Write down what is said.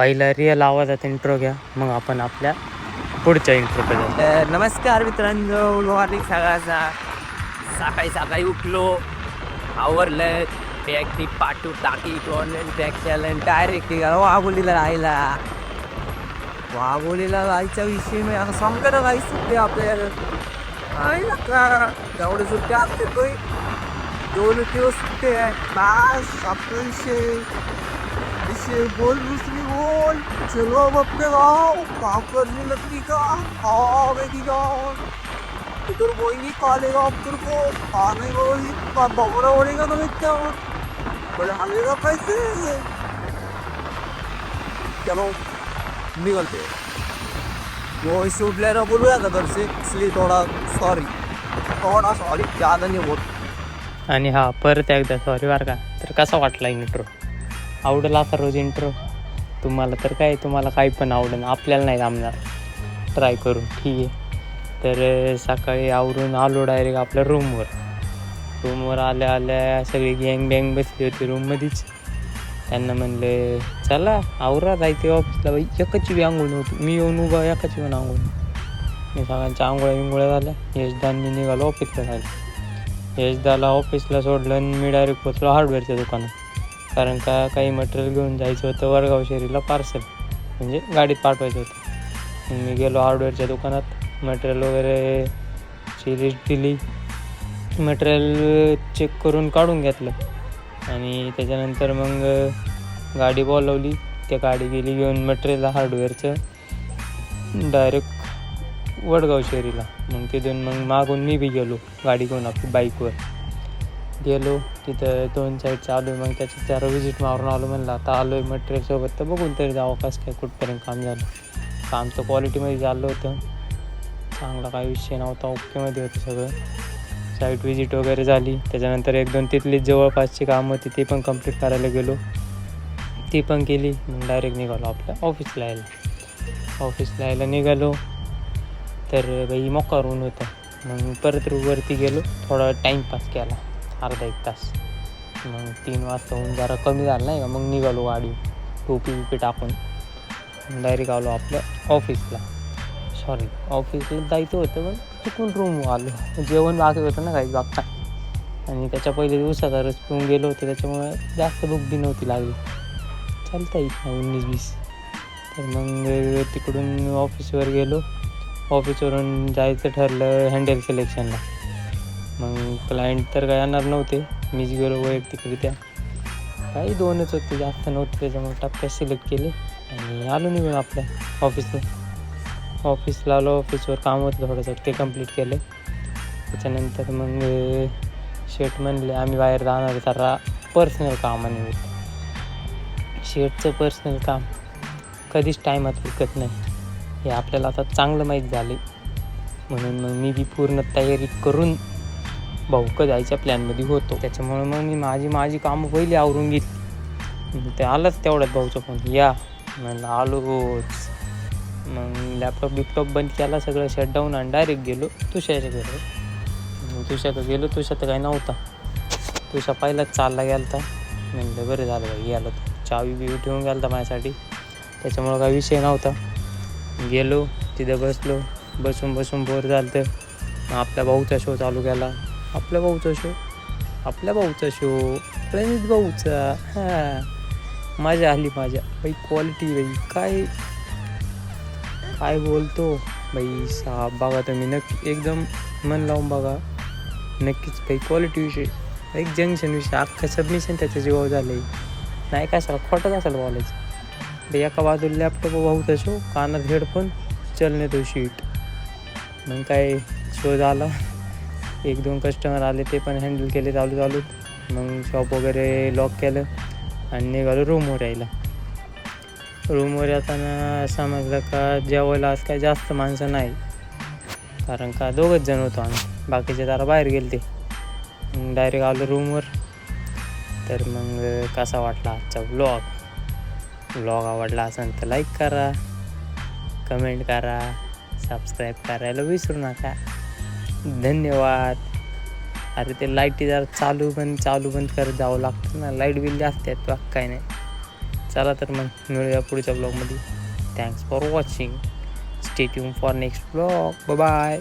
पहिला रिअल आवाजात इंट्रो घ्या, मग आपण आपल्या पुढच्या इंट्रोकडे जाऊ. नमस्कार मित्रांनो, मॉर्निंग सगळ्यांना. सकाळी सकाळी उठलो, आवरलं, बॅग पाठवून टाकी ऑनलाईन बॅग केलं, डायरेक्ट वाघोलीला राहिला. वाघोलीला जायच्या विषयी मी आता समजा काही सुट्टी आपल्याला राहिला का तेवढे सुट्टी असते काही 2 दिवस सुट्टी आहे बस. आपला विषय बोल दुसरी बोल. चलो अब अपने गाँव काम करने लगती का आवेगी गाँव इधर कोई नहीं कालेगा अब तेरे को आने वही भगोड़ा उड़ेगा तो क्या बोले हालेगा कैसे. चलो निकलते वो इसे उठलेला बोलूया का तर से इसलिए थोड़ा सॉरी ज़्यादा नहीं बोल. आणि हा परत एकदा सॉरी बरं का. तर कसा वाटला इंट्रो? आवडेल असा रोज इंट्रो तुम्हाला? तर काय, तुम्हाला काही पण आवडेल, आपल्याला नाही जमणार. ट्राय करून ठीक आहे. तर सकाळी आवरून आलो डायरेक्ट आपल्या रूमवर आल्या आल्या सगळी गँग बँग बसली होती रूममध्येच. त्यांना म्हणलं चला आवरा जायचे ऑफिसला. बाई एकाची बी आंघोळ नव्हती, मी येऊन उभा एकाची पण आंघोळ. मी सगळ्यांच्या आंघोळ्या झाल्या. यशदान मी निघालो ऑफिसला जायला. यशदाला ऑफिसला सोडलं आणि मी डायरेक्ट पोचलो हार्डवेअरच्या दुकानात. कारण का काही मटेरियल घेऊन जायचं होतं वडगाव शहरीला, पार्सल म्हणजे गाडीत पाठवायचं होतं. मी गेलो हार्डवेअरच्या दुकानात, मटेरियल वगैरे ची लिस्ट दिली, मटेरियल चेक करून काढून घेतलं आणि त्याच्यानंतर मग गाडी बोलवली. त्या गाडी गेली घेऊन मटेरियल हार्डवेअरचं डायरेक्ट वडगाव शहरीला. मग तिथून मग मागून मी बी गेलो गाडी घेऊन आपली बाईकवर गेलो. तिथं 2 साईड चालू आहे. मग त्याची 4 व्हिजिट मारून आलो. म्हणलं आता आलो आहे मटेरियलसोबत तर बघून तरी जावं कसं काय कुठपर्यंत काम झालं. काम तर क्वालिटीमध्ये झालं होतं, चांगला काही विषय नव्हता, ओकेमध्ये होतं सगळं. साईट व्हिजिट वगैरे झाली. त्याच्यानंतर 1-2 तिथली जवळपासची कामं होती ती पण कंप्लीट करायला गेलो, ती पण केली. मग डायरेक्ट निघालो आपल्या ऑफिसला यायला निघालो. तर बाई मोकार ऊन होतं. मग परत वरती गेलो, थोडा टाईमपास केला अर्धा 1 तास. मग 3 वाजता ऊन जरा कमी झालं नाही का, मग निघालो गाडी टोपी बिपी टाकून डायरेक्ट आलो आपल्या ऑफिसला जायचं होतं. मग तिथून रूम आलो. जेवण बाकी होतं ना काही बागता, आणि त्याच्या पहिले दिवसाचा रस पिऊन गेलो होतो, त्याच्यामुळे जास्त भूक बी नव्हती लागली. चालतं येत नाही 19-20. तर मग तिकडून ऑफिसवर गेलो. ऑफिसवरून जायचं ठरलं हँडल सिलेक्शनला. मग क्लायंट तर काय येणार नव्हते, मीच गेलो वैयक्तिकरित्या. काही 2च होते, जास्त नव्हते, त्याच्यामुळे टप्प्यात सिलेक्ट केले आणि आलो निघून आपल्या ऑफिसला आलो. ऑफिसवर काम होतं थोडंसं, ते कंप्लीट केलं. त्याच्यानंतर मग शेट म्हणले आम्ही बाहेर जाणार जरा पर्सनल कामानिमित्त. शेटचं पर्सनल काम कधीच टायमात उरकत नाही हे आपल्याला आता चांगलं माहीत झाले. म्हणून मग मी बी पूर्ण तयारी करून भाऊकं जायच्या प्लॅनमध्ये होतो. त्याच्यामुळे मग मी माझी कामं पहिली आवरून घेतली. ते आलंच तेवढ्यात भाऊचा फोन, या म्हणलं आलोच. मग लॅपटॉप बंद केला, सगळं शटडाऊन, आणि डायरेक्ट गेलो तुषाच्या घरी. तुषाकडे गेलो. तुषा तर काही नव्हता, तुषा पहिलाच चालला गेला. म्हणलं बरं झालं बाई गेलो, चावी बिवी ठेवून गेला माझ्यासाठी, त्याच्यामुळं काही विषय नव्हता. गेलो तिथं बसून बोर झालं. तर आपल्या भाऊचा शो चालू केला. आपल्या भाऊचा शो प्रणित भाऊचा. हां, मजा आली माझ्या बाई. क्वालिटी बाई काय बोलतो बाई साहेब. बघा तुम्ही एकदम मन लावून बघा, नक्कीच काही क्वालिटी विषय, एक जंक्शन विषय, अख्खं सबमिशन त्याच्या जीवावर झालं नाही. काय सर खोटंच असेल बोलायचं. एका बाजूला लॅपटॉप भाऊचा शो, कानात हेडफोन, चलने तो शीट. मग काय शो झाला. 1-2 कस्टमर आले, ते पण हँडल केले चालू. मग शॉप वगैरे लॉक केलं आणि निघालो रूमवर यायला. रूमवर येताना समजलं का जेवायला आज काय जास्त माणसं नाही, कारण का 2च जण होतो आम्ही, बाकीचे जरा बाहेर गेले ते. मग डायरेक्ट आलो रूमवर. तर मग कसा वाटला आजचा व्लॉग आवडला असेल तर लाईक करा, कमेंट करा, सबस्क्राईब करायला विसरू नका. धन्यवाद. अरे ते लाईटी जरा चालू बंद करत जावं लागतं ना, लाईट बिल जास्त आहेत, काय नाही. चला तर मग मिळूया पुढच्या ब्लॉगमध्ये. Thanks for watching. Stay tune for next blog. Bye.